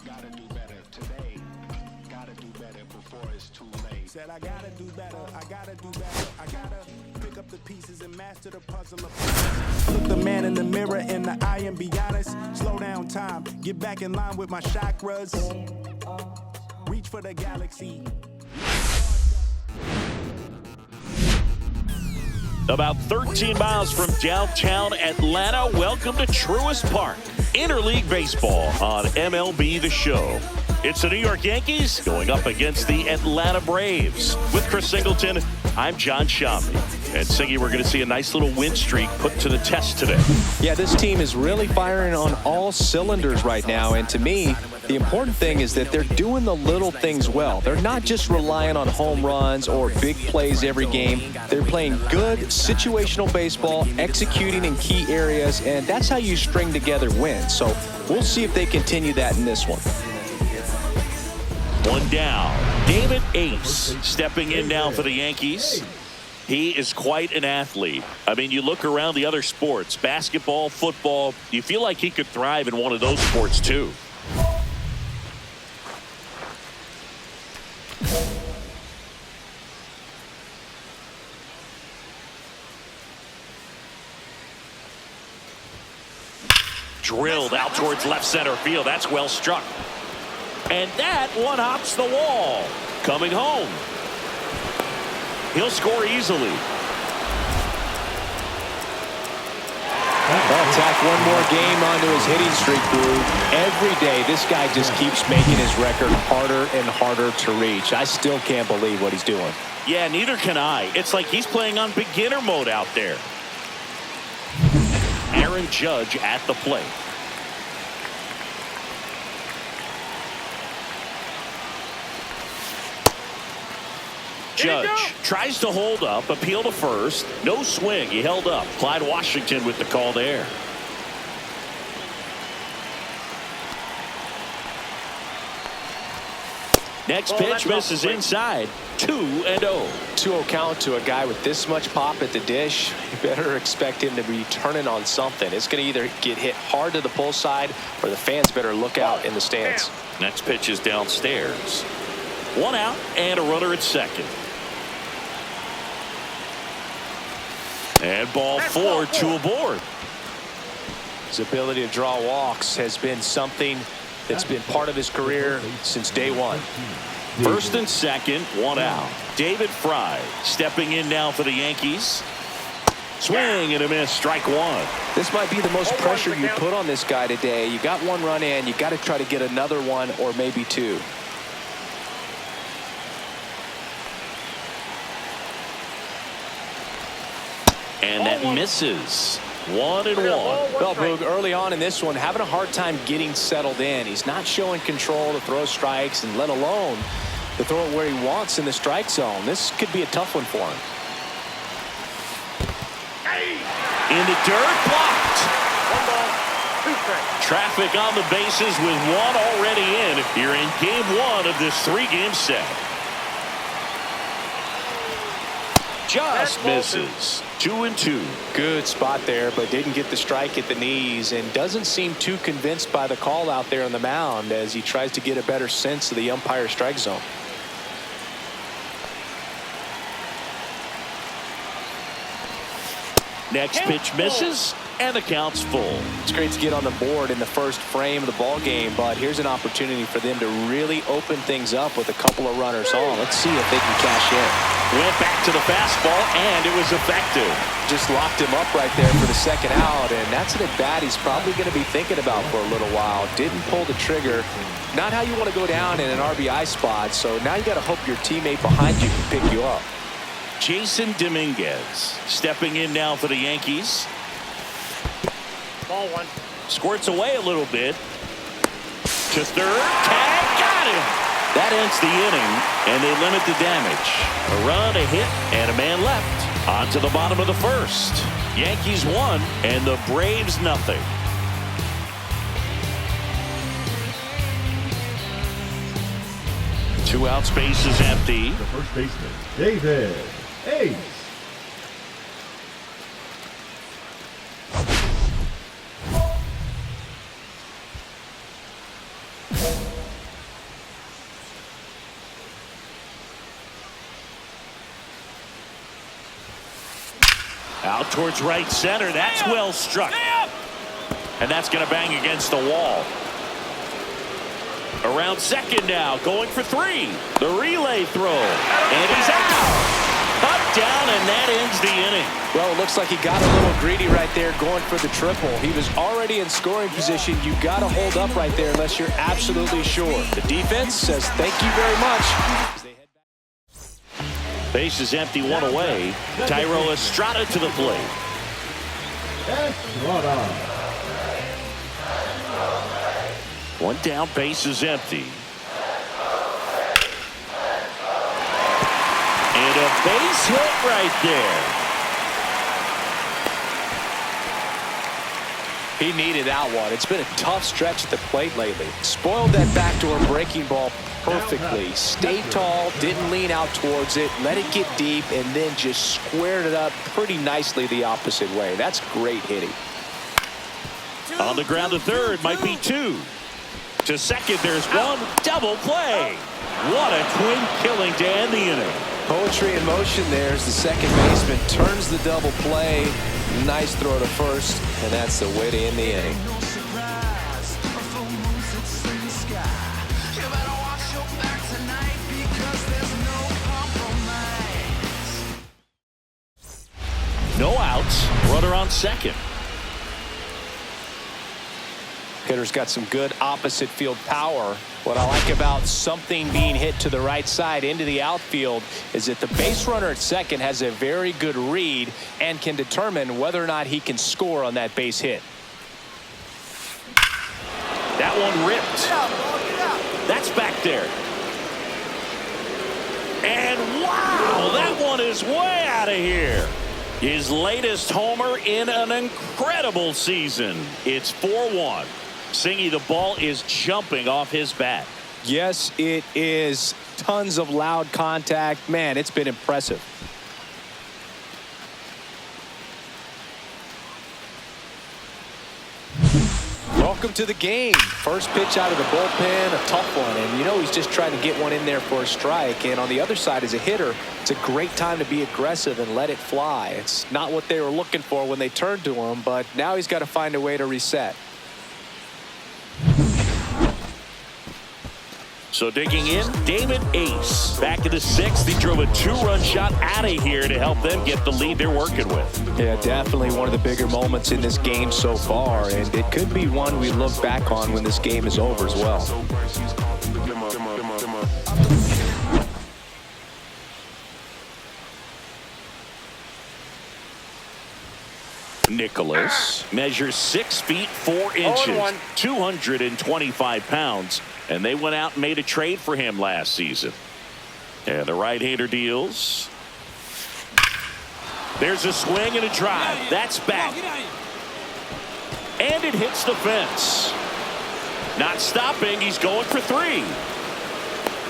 Gotta do better today. Gotta do better before it's too late. Said I gotta do better. I gotta do better. I gotta pick up the pieces and master the puzzle of. Look the man in the mirror in the eye and be honest. Slow down time. Get back in line with my chakras. Reach for the galaxy. About 13 miles from downtown Atlanta, welcome to Truist Park. Interleague Baseball on MLB The Show. It's the New York Yankees going up against the Atlanta Braves. With Chris Singleton, I'm John Shambi. And Siggy, we're going to see a nice little win streak put to the test today. Yeah, this team is really firing on all cylinders right now. And to me, the important thing is that they're doing the little things well. They're not just relying on home runs or big plays every game. They're playing good situational baseball, executing in key areas, and that's how you string together wins. So we'll see if they continue that in this one. One down. David Ace stepping in now for the Yankees. He is quite an athlete. I mean, you look around the other sports, basketball, football, you feel like he could thrive in one of those sports too. Drilled out towards left center field. That's well struck. And that one hops the wall. Coming home. He'll score easily. Well, tack one more game onto his hitting streak, Drew. Every day, this guy just keeps making his record harder and harder to reach. I still can't believe what he's doing. Yeah, neither can I. It's like he's playing on beginner mode out there. Aaron Judge at the plate. Judge tries to hold up, appeal to first. No swing. He held up. Clyde Washington with the call there. Next pitch misses inside. 2-0. 2-0 count to a guy with this much pop at the dish. You better expect him to be turning on something. It's going to either get hit hard to the pull side or the fans better look out in the stands. Next pitch is downstairs. One out and a runner at second. And ball four, two aboard. His ability to draw walks has been something that's been part of his career since day one. First and second, one out. David Fry stepping in now for the Yankees. Swing and a miss, strike one. This might be the most pressure you put on this guy today. You got one run in, you got to try to get another one or maybe two. And that misses. 1-1. Well, Boog, early on in this one, having a hard time getting settled in. He's not showing control to throw strikes and let alone to throw it where he wants in the strike zone. This could be a tough one for him. In the dirt, blocked. Traffic on the bases with one already in. You're in game one of this three-game set. Just misses. 2-2. Good spot there, but didn't get the strike at the knees and doesn't seem too convinced by the call out there on the mound as he tries to get a better sense of the umpire strike zone. Next pitch misses, and the count's full. It's great to get on the board in the first frame of the ball game, but here's an opportunity for them to really open things up with a couple of runners on. Let's see if they can cash in. Went back to the fastball, and it was effective. Just locked him up right there for the second out, and that's an at-bat he's probably going to be thinking about for a little while. Didn't pull the trigger. Not how you want to go down in an RBI spot, so now you got to hope your teammate behind you can pick you up. Jason Dominguez stepping in now for the Yankees. Ball one. Squirts away a little bit. To third. Tag. Got him. That ends the inning, and they limit the damage. A run, a hit, and a man left. On to the bottom of the first. Yankees 1 and the Braves nothing. Two out, space is empty. The first baseman, David Ace. Out towards right center. That's well struck. And that's going to bang against the wall. Around second now, going for three. The relay throw. And he's out. Up, down, and that ends the inning. Well, it looks like he got a little greedy right there going for the triple. He was already in scoring position. You got to hold up right there unless you're absolutely sure. The defense says thank you very much. Base is empty, one away. Tyro Estrada to the plate. Estrada. One down, base is empty. And a base hit right there. He needed that one. It's been a tough stretch at the plate lately. Spoiled that backdoor breaking ball perfectly. Stayed tall, didn't lean out towards it, let it get deep, and then just squared it up pretty nicely the opposite way. That's great hitting. On the ground to third, might be two. To second, there's one. Double play. What a twin killing to end the inning. Poetry in motion there as the second baseman turns the double play. Nice throw to first, and that's the way to end the inning. No outs. Runner on second. Hitter's got some good opposite field power. What I like about something being hit to the right side into the outfield is that the base runner at second has a very good read and can determine whether or not he can score on that base hit. That one ripped. That's back there. And wow, that one is way out of here. His latest homer in an incredible season. It's 4-1. Singy, the ball is jumping off his bat. Yes, it is. Tons of loud contact. Man, it's been impressive. Welcome to the game. First pitch out of the bullpen, a tough one. And you know he's just trying to get one in there for a strike. And on the other side, as a hitter, it's a great time to be aggressive and let it fly. It's not what they were looking for when they turned to him, but now he's got to find a way to reset. So digging in, David Ace. Back in the sixth, he drove a two-run shot out of here to help them get the lead they're working with. Yeah, definitely one of the bigger moments in this game so far, and it could be one we look back on when this game is over as well. Nicholas measures 6 feet 4 inches, 225 pounds, and they went out and made a trade for him last season. And the right-hander deals. There's a swing and a drive. That's back. And it hits the fence. Not stopping. He's going for three.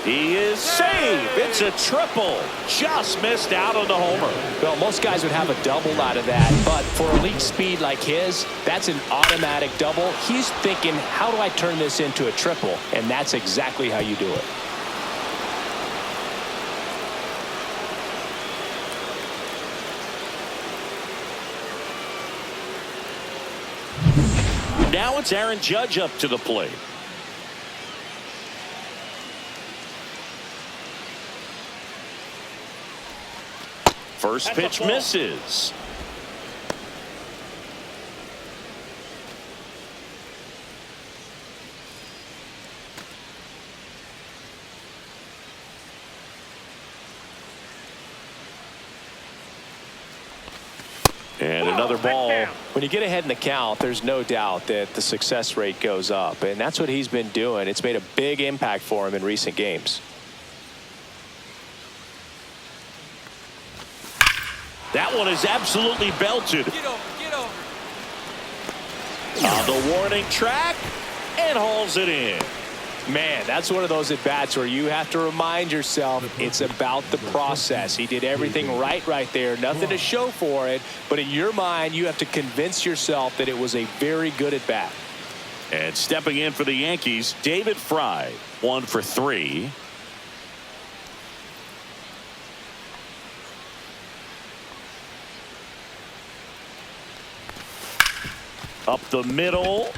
He is safe. It's a triple. Just missed out on the homer. Well, most guys would have a double out of that, but for elite speed like his, that's an automatic double. He's thinking, how do I turn this into a triple? And that's exactly how you do it. Now it's Aaron Judge up to the plate. First pitch misses. And another ball. When you get ahead in the count, there's no doubt that the success rate goes up, and that's what he's been doing. It's made a big impact for him in recent games. That one is absolutely belted. Get over. On the warning track and hauls it in. Man, that's one of those at-bats where you have to remind yourself it's about the process. He did everything right there. Nothing to show for it. But in your mind, you have to convince yourself that it was a very good at-bat. And stepping in for the Yankees, David Fry, 1 for 3. Up the middle.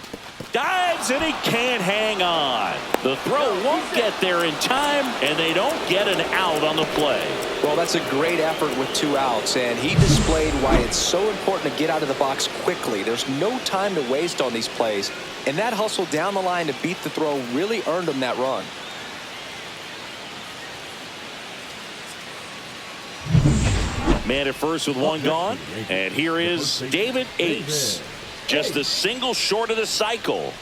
Dives, and he can't hang on. The throw won't get there in time, and they don't get an out on the play. Well, that's a great effort with 2 outs, and he displayed why it's so important to get out of the box quickly. There's no time to waste on these plays, and that hustle down the line to beat the throw really earned him that run. Man at first with 1 gone, and here is David Ace. Just a single short of the cycle.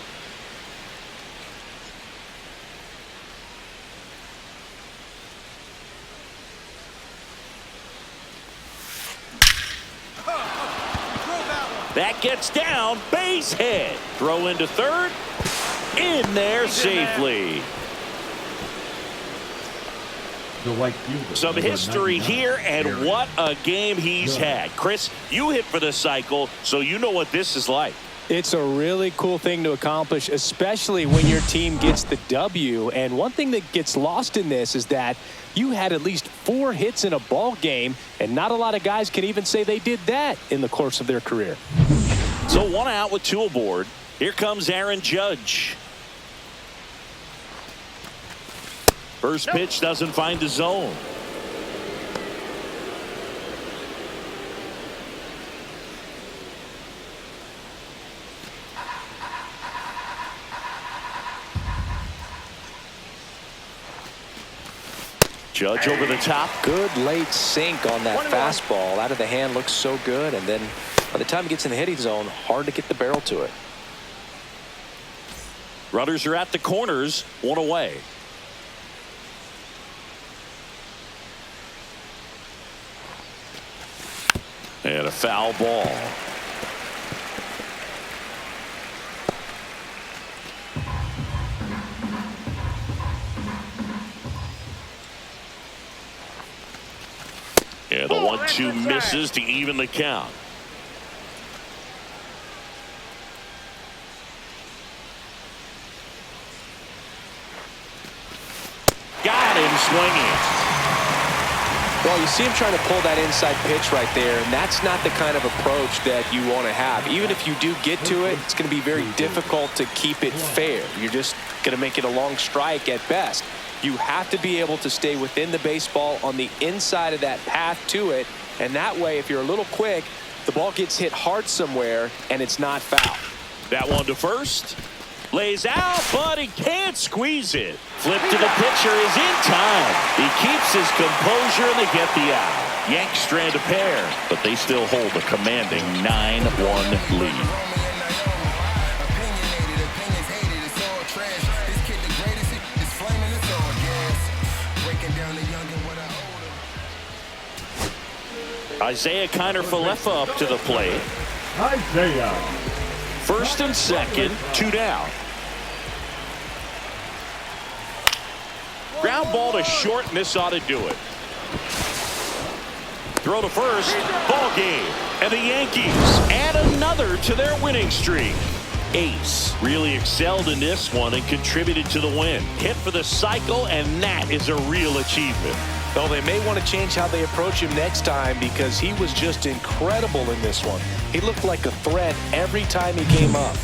That gets down, base hit. Throw into third, in there safely. Some history here, and what a game he's had. Chris, you hit for the cycle, so you know what this is like. It's a really cool thing to accomplish, especially when your team gets the W. And one thing that gets lost in this is that you had at least 4 hits in a ball game, and not a lot of guys can even say they did that in the course of their career. So 1 out with 2 aboard. Here comes Aaron Judge. First pitch doesn't find the zone. Judge over the top. Good late sink on that fastball. Out of the hand, looks so good, and then by the time it gets in the hitting zone, hard to get the barrel to it. Runners are at the corners, 1 away. And a foul ball. And the 1-2 misses to even the count. Got him swinging. Well, you see him trying to pull that inside pitch right there, and that's not the kind of approach that you want to have. Even if you do get to it, it's going to be very difficult to keep it fair. You're just going to make it a long strike at best. You have to be able to stay within the baseball on the inside of that path to it, and that way, if you're a little quick, the ball gets hit hard somewhere, and it's not foul. That one to first. Lays out, but he can't squeeze it. Flip to the pitcher is in time. He keeps his composure, and they get the out. Yanks strand a pair, but they still hold a commanding 9-1 lead. Isaiah Kiner-Falefa up to the plate. Isaiah. First and second, 2 down. Ground ball to short, and this ought to do it. Throw to first, ball game. And the Yankees add another to their winning streak. Ace really excelled in this one and contributed to the win. Hit for the cycle, and that is a real achievement. Well, they may want to change how they approach him next time because he was just incredible in this one. He looked like a threat every time he came up.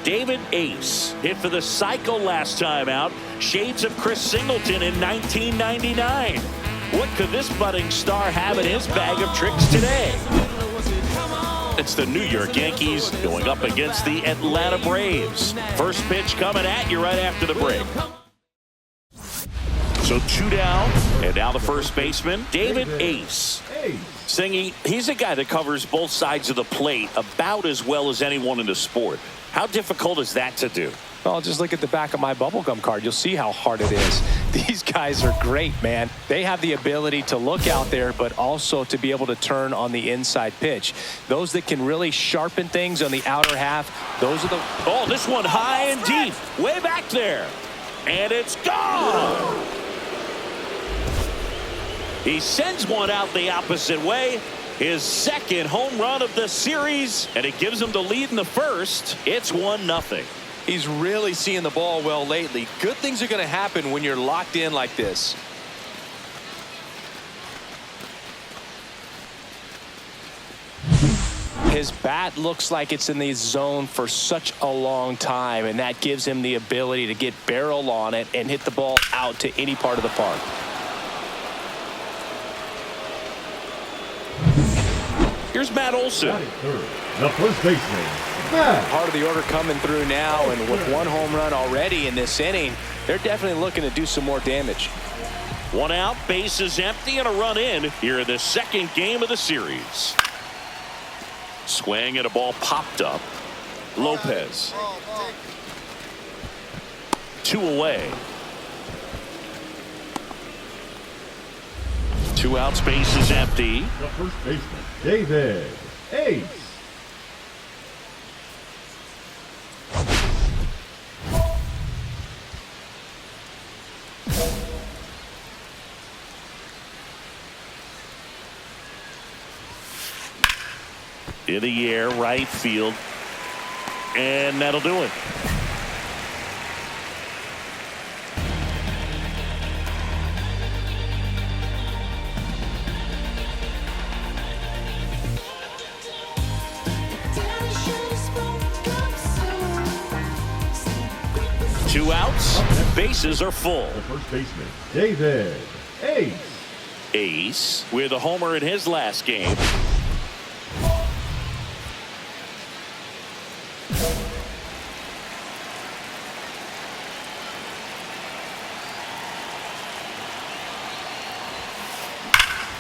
David Ace hit for the cycle last time out. Shades of Chris Singleton in 1999. What could this budding star have in his bag of tricks today? It's the New York Yankees going up against the Atlanta Braves. First pitch coming at you right after the break. So 2 down, and now the first baseman, David Ace. Singy, he's a guy that covers both sides of the plate about as well as anyone in the sport. How difficult is that to do? Well, just look at the back of my bubblegum card. You'll see how hard it is. These guys are great, man. They have the ability to look out there, but also to be able to turn on the inside pitch. Those that can really sharpen things on the outer half, those are the... Oh, this one high and deep, way back there. And it's gone. He sends one out the opposite way. His second home run of the series, and it gives him the lead in the first. It's 1-0. He's really seeing the ball well lately. Good things are going to happen when you're locked in like this. His bat looks like it's in the zone for such a long time, and that gives him the ability to get barrel on it and hit the ball out to any part of the park. Here's Matt Olson. The first baseman, Matt. Part of the order coming through now, and with one home run already in this inning, they're definitely looking to do some more damage. 1 out, bases empty, and a run in here in the second game of the series. Swing and a ball popped up. Lopez. 2 away. 2 outs, bases empty. The first baseman, David Ace. In the air, right field. And that'll do it. Two outs, bases are full. The first baseman, David Ace. Ace with a homer in his last game.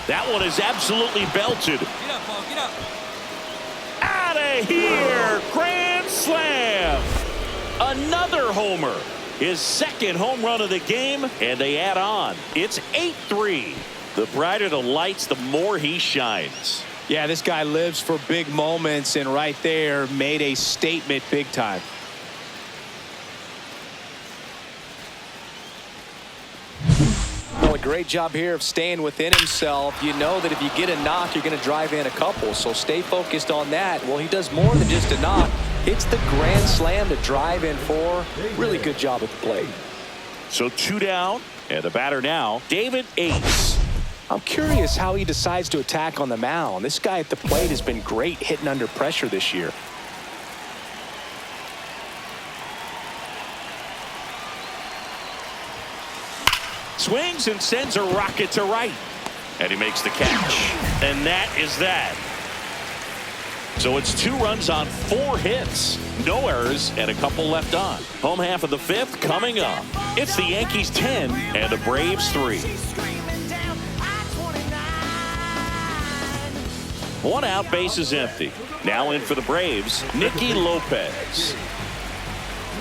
That one is absolutely belted. Get up, Paul, get up. Out of here! Grand slam! Another homer. His second home run of the game, and they add on. It's 8-3. The brighter the lights, the more he shines. Yeah, this guy lives for big moments, and right there made a statement big time. Well, a great job here of staying within himself. You know that if you get a knock, you're going to drive in a couple, so stay focused on that. Well, he does more than just a knock. It's the grand slam to drive in 4. Really good job at the plate. So 2 down, and the batter now, David Ace. I'm curious how he decides to attack on the mound. This guy at the plate has been great hitting under pressure this year. Swings and sends a rocket to right. And he makes the catch. And that is that. So it's 2 runs on 4 hits. No errors and a couple left on. Home half of the 5th coming up. It's the Yankees 10 and the Braves 3. 1 out, bases empty. Now in for the Braves, Nicky Lopez.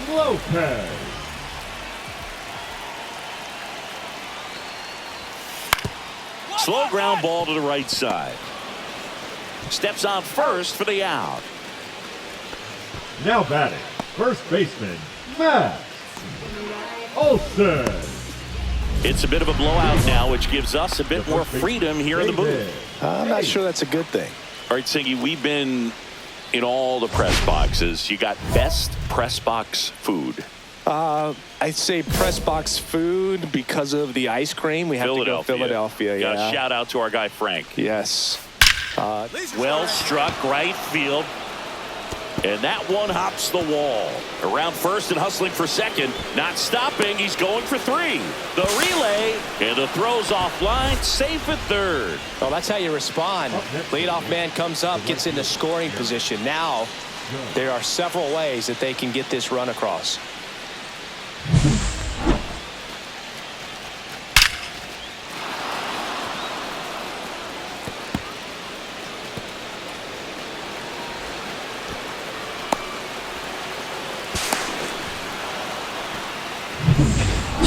Lopez. Slow ground ball to the right side. Steps on first for the out. Now batting, first baseman, Matt Olson. It's a bit of a blowout now, which gives us a bit more freedom here in the booth. I'm not sure that's a good thing. All right, Singy, we've been in all the press boxes. You got best press box food. I'd say press box food because of the ice cream. We have to go Philadelphia. Got Yeah. a shout out to our guy Frank. Yes. Well struck right field. And that one hops the wall. Around first and hustling for second. Not stopping. He's going for 3. The relay. And the throw's offline. Safe at third. Well, that's how you respond. Leadoff man comes up, gets into scoring position. Now, there are several ways that they can get this run across.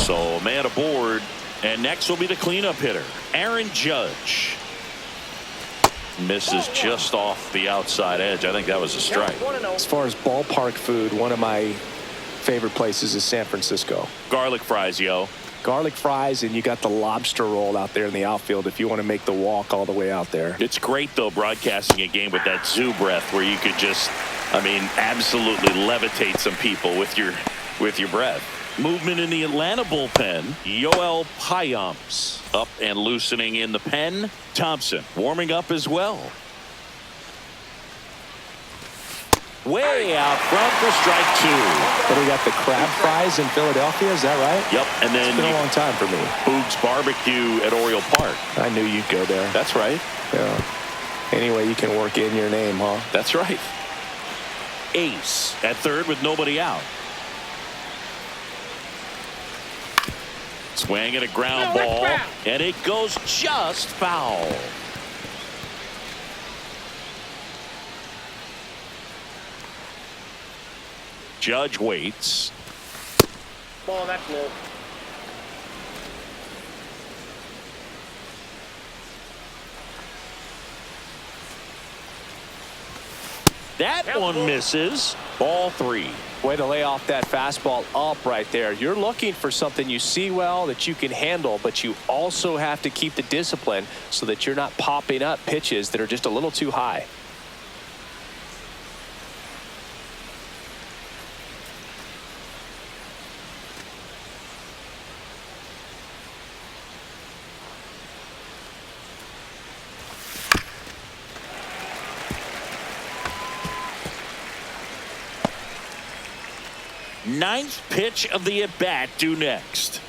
So, man aboard. And next will be the cleanup hitter, Aaron Judge. Misses just off the outside edge. I think that was a strike. As far as ballpark food, one of my favorite places is San Francisco. Garlic fries, yo. Garlic fries, and you got the lobster roll out there in the outfield if you want to make the walk all the way out there. It's great, though, broadcasting a game with that zoo breath where you could just, I mean, absolutely levitate some people with your breath. Movement in the Atlanta bullpen. Yoel Payamps up and loosening in the pen. Thompson warming up as well. Way out front for strike 2. But we got the crab fries in Philadelphia, is that right? Yep, and then it's been a long time for me. Boog's Barbecue at Oriole Park. I knew you'd go there. That's right. Yeah. Anyway, you can work in your name, huh? That's right. Ace at third with nobody out. Swing and a ground ball, and it goes just foul. Judge waits. Ball, that's low. That one misses. Ball 3. Way to lay off that fastball up right there. You're looking for something you see well that you can handle, but you also have to keep the discipline so that you're not popping up pitches that are just a little too high. Ninth pitch of the at-bat due next.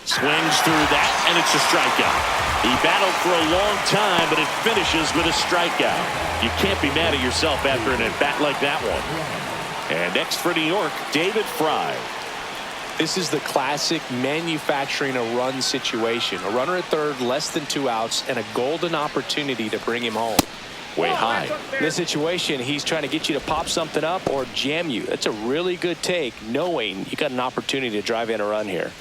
Swings through that, and it's a strikeout. He battled for a long time, but it finishes with a strikeout. You can't be mad at yourself after an at-bat like that one. And next for New York, David Fry. This is the classic manufacturing a run situation. A runner at third, less than 2 outs, and a golden opportunity to bring him home. Way high. In this situation, he's trying to get you to pop something up or jam you. That's a really good take, knowing you got an opportunity to drive in a run here.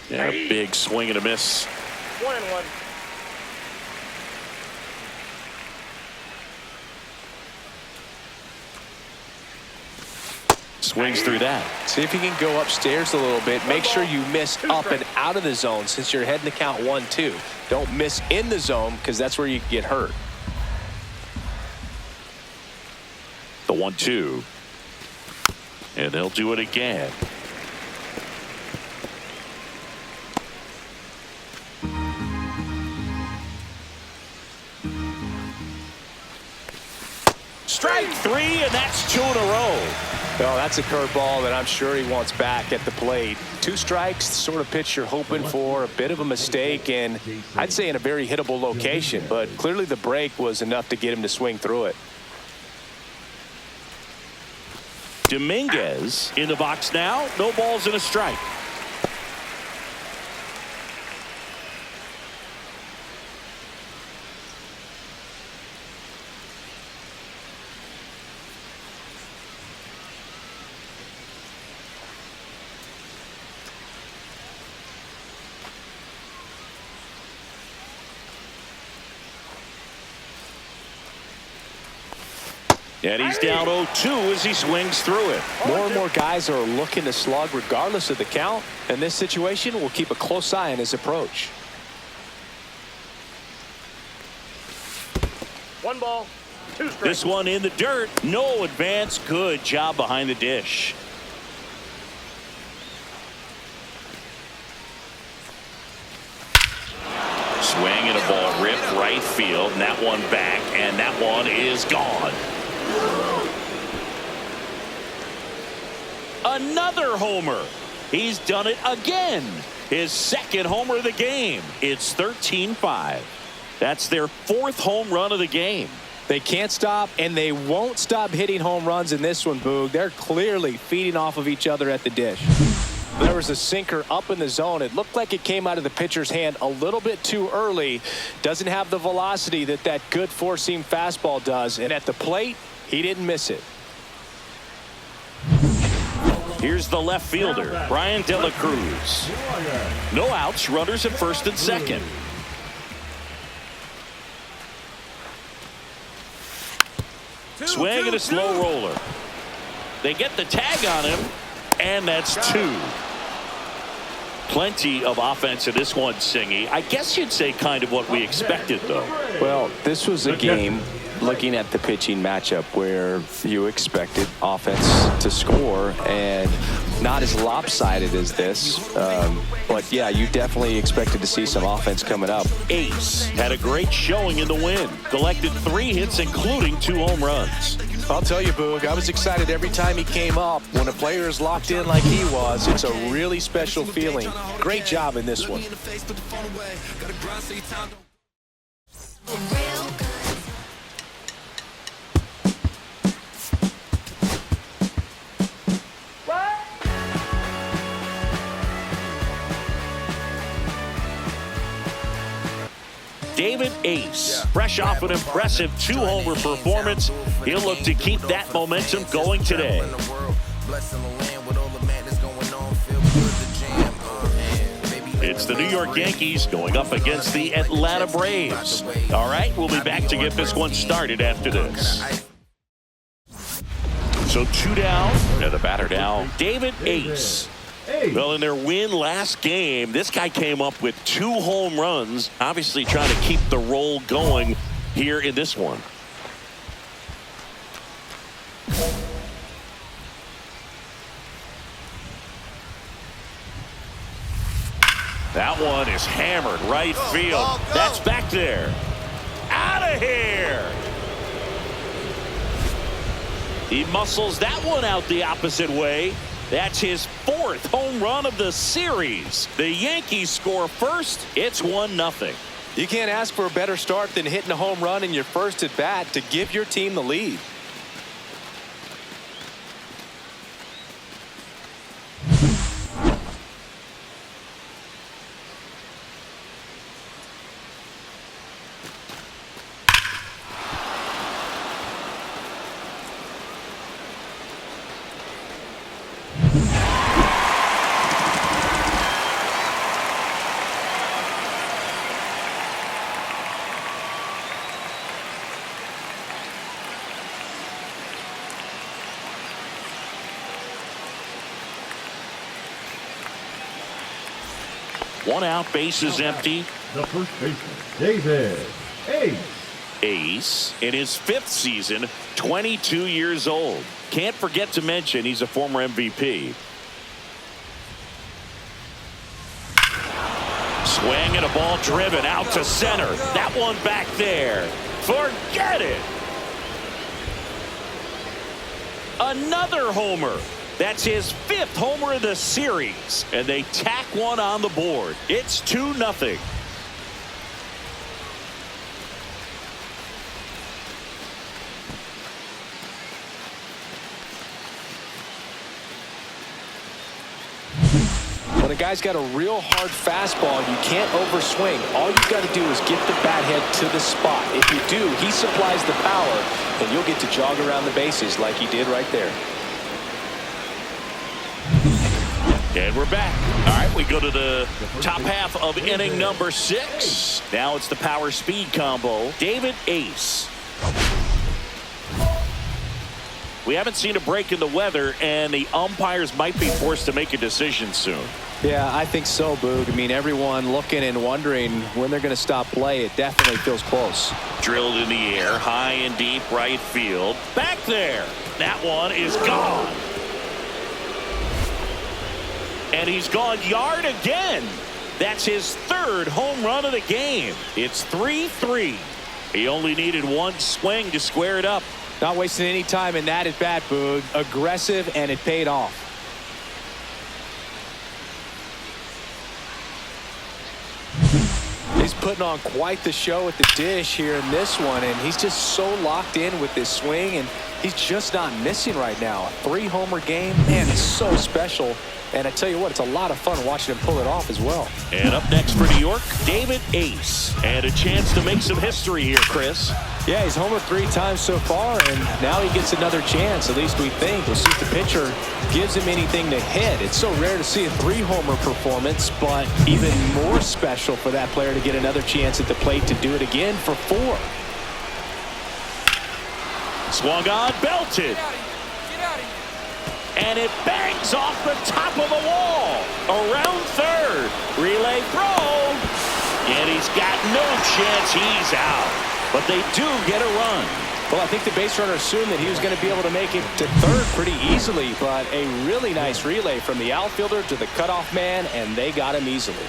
Yeah, big swing and a miss. 1-1. Swings through that. See if you can go upstairs a little bit. Make sure you miss up and out of the zone since you're heading to count 1-2. Don't miss in the zone because that's where you get hurt. The 1-2. And they'll do it again. Strike 3, and that's 2 in a row. Well, that's a curveball that I'm sure he wants back at the plate. 2 strikes, the sort of pitch you're hoping for. A bit of a mistake, and I'd say in a very hittable location. But clearly the break was enough to get him to swing through it. Dominguez in the box now. No balls and a strike. And he's down 0-2 as he swings through it. More and more guys are looking to slug regardless of the count. In this situation, we'll keep a close eye on his approach. 1 ball, 2 strikes. This one in the dirt. No advance. Good job behind the dish. Swing and a ball ripped right field, and that one back, and that one is gone. Another homer. He's done it again. His second homer of the game. It's 13-5. That's their fourth home run of the game. They can't stop, and they won't stop hitting home runs in this one, Boog. They're clearly feeding off of each other at the dish. There was a sinker up in the zone. It looked like it came out of the pitcher's hand a little bit too early. Doesn't have the velocity that good four-seam fastball does. And at the plate, he didn't miss it. Here's the left fielder, Brian De La Cruz. No outs, runners at first and second. Swing and a slow roller. They get the tag on him, and that's two. Plenty of offense in this one, Singy. I guess you'd say kind of what we expected, though. Well, this was a game, looking at the pitching matchup, where you expected offense to score, and not as lopsided as this. But, yeah, you definitely expected to see some offense coming up. Ace had a great showing in the win. Collected 3 hits, including 2 home runs. I'll tell you, Boog, I was excited every time he came up. When a player is locked in like he was, it's a really special feeling. Great job in this one. David Ace, fresh off an impressive 2-homer performance. He'll look to keep that momentum going today. It's the New York Yankees going up against the Atlanta Braves. All right, we'll be back to get this one started after this. So 2 down, and the batter now, David Ace. Well, in their win last game, this guy came up with 2 home runs, obviously trying to keep the roll going here in this one. That one is hammered right field. That's back there. Out of here. He muscles that one out the opposite way. That's his 4th home run of the series. The Yankees score first. It's 1-0. You can't ask for a better start than hitting a home run in your first at bat to give your team the lead. One out, base is empty. The first baseman, David Ace. Ace, in his 5th season, 22 years old. Can't forget to mention he's a former MVP. Swing and a ball driven out to center. That one back there. Forget it. Another homer. That's his 5th homer of the series. And they tack one on the board. It's 2-0. When a guy's got a real hard fastball, you can't overswing. All you've got to do is get the bat head to the spot. If you do, he supplies the power, and you'll get to jog around the bases like he did right there. And we're back. All right, we go to the top half of inning number 6. Now it's the power speed combo. David Ace. We haven't seen a break in the weather, and the umpires might be forced to make a decision soon. Yeah, I think so, Boog. I mean, everyone looking and wondering when they're going to stop play. It definitely feels close. Drilled in the air, high and deep right field. Back there. That one is gone. And he's gone yard again. That's his third home run of the game. It's 3-3. He only needed one swing to square it up. Not wasting any time in that at bat, Boog. Aggressive, and it paid off. He's putting on quite the show at the dish here in this one, and he's just so locked in with this swing, and he's just not missing right now. A 3-homer game, man, it's so special. And I tell you what, it's a lot of fun watching him pull it off as well. And up next for New York, David Ace. And a chance to make some history here, Chris. Yeah, he's homered 3 times so far, and now he gets another chance, at least we think. We'll see if the pitcher gives him anything to hit. It's so rare to see a 3-homer performance, but even more special for that player to get another chance at the plate to do it again for 4. Swung on, belted. And it bangs off the top of the wall. Around third. Relay throw. And he's got no chance. He's out. But they do get a run. Well, I think the base runner assumed that he was going to be able to make it to third pretty easily, but a really nice relay from the outfielder to the cutoff man, and they got him easily.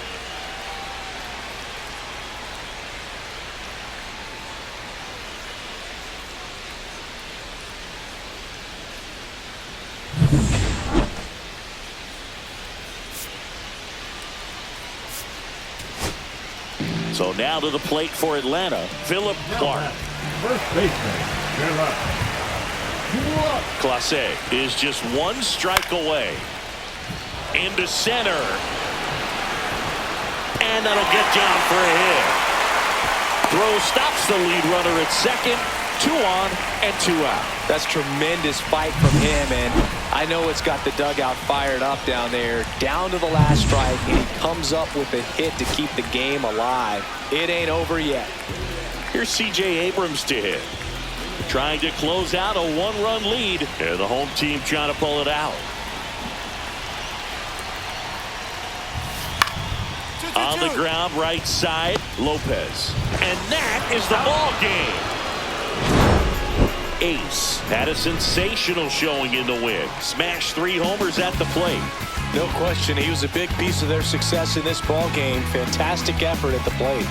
So now to the plate for Atlanta, Philip Clark. First baseman, Philip Clark. Clase is just one strike away. Into center. And that'll get down for a hit. Throw stops the lead runner at second. 2 on and 2 out. That's tremendous fight from him, and I know it's got the dugout fired up down there. Down to the last strike, and he comes up with a hit to keep the game alive. It ain't over yet. Here's C.J. Abrams to hit. Trying to close out a 1-run lead, and the home team trying to pull it out. On the ground, right side, Lopez. And that is the ball game. Ace had a sensational showing in the win. Smashed 3 homers at the plate. No question, he was a big piece of their success in this ball game. Fantastic effort at the plate.